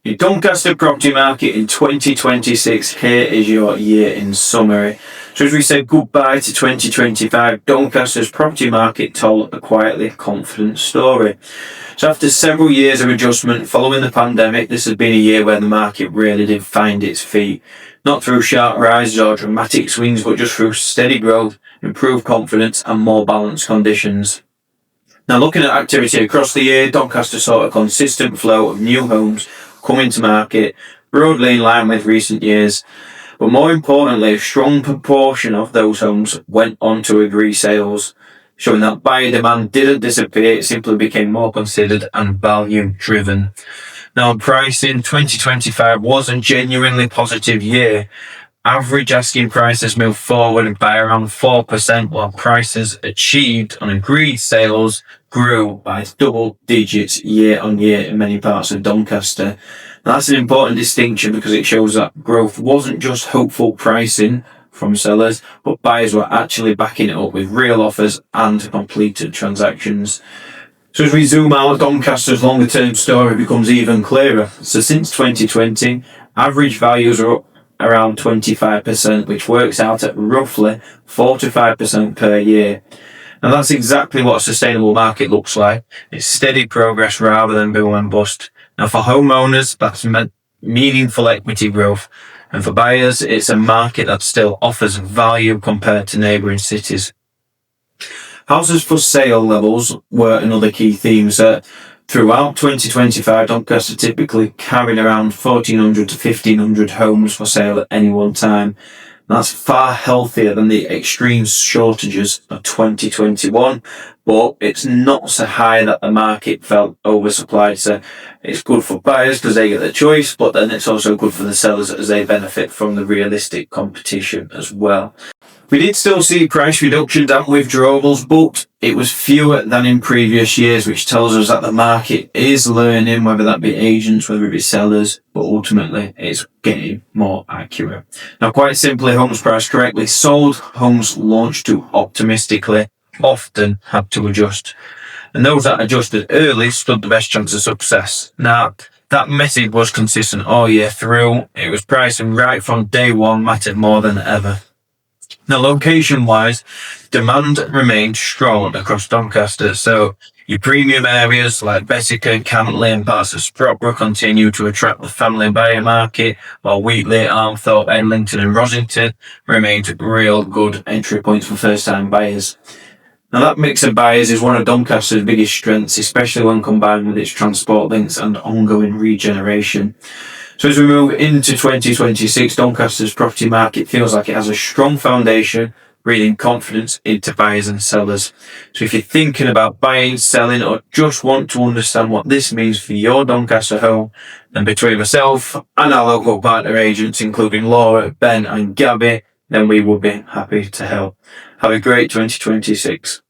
Your Doncaster property market in 2026, here is your year in summary. So as we said goodbye to 2025, Doncaster's property market told a quietly confident story. So after several years of adjustment following the pandemic, this has been a year where the market really did find its feet. Not through sharp rises or dramatic swings, but just through steady growth, improved confidence and more balanced conditions. Now looking at activity across the year, Doncaster saw a consistent flow of new homes coming to market, broadly in line with recent years. But more importantly, a strong proportion of those homes went on to agree sales, showing that buyer demand didn't disappear, it simply became more considered and value driven. Now on pricing, 2025 was a genuinely positive year. Average asking prices moved forward by around 4%, while prices achieved on agreed sales grew by double digits year on year in many parts of Doncaster. Now, that's an important distinction because it shows that growth wasn't just hopeful pricing from sellers, but buyers were actually backing it up with real offers and completed transactions. So as we zoom out, Doncaster's longer term story becomes even clearer. So since 2020, average values are up around 25%, which works out at roughly 4 to 5% per year. And that's exactly what a sustainable market looks like. It's steady progress rather than boom and bust. Now for homeowners, that's meaningful equity growth. And for buyers, it's a market that still offers value compared to neighbouring cities. Houses for sale levels were another key theme. So throughout 2025, Doncaster typically carried around 1,400 to 1,500 homes for sale at any one time. That's far healthier than the extreme shortages of 2021, but it's not so high that the market felt oversupplied. So it's good for buyers because they get their choice, but then it's also good for the sellers as they benefit from the realistic competition as well. We did still see price reductions and withdrawals, but it was fewer than in previous years, which tells us that the market is learning, whether that be agents, whether it be sellers, but ultimately it's getting more accurate. Now, quite simply, homes priced correctly sold, homes launched too optimistically often had to adjust. And those that adjusted early stood the best chance of success. Now, that message was consistent all year through. It was pricing right from day one mattered more than ever. Now, location-wise, demand remained strong across Doncaster, so your premium areas like Bessica, Cantley and parts of Sprotbrook continue to attract the family buyer market, while Wheatley, Armthorpe, Edlington and Rosington remained real good entry points for first-time buyers. Now, that mix of buyers is one of Doncaster's biggest strengths, especially when combined with its transport links and ongoing regeneration. So as we move into 2026, Doncaster's property market feels like it has a strong foundation, breathing confidence into buyers and sellers. So if you're thinking about buying, selling, or just want to understand what this means for your Doncaster home, then between myself and our local partner agents, including Laura, Ben and Gabby, then we will be happy to help. Have a great 2026.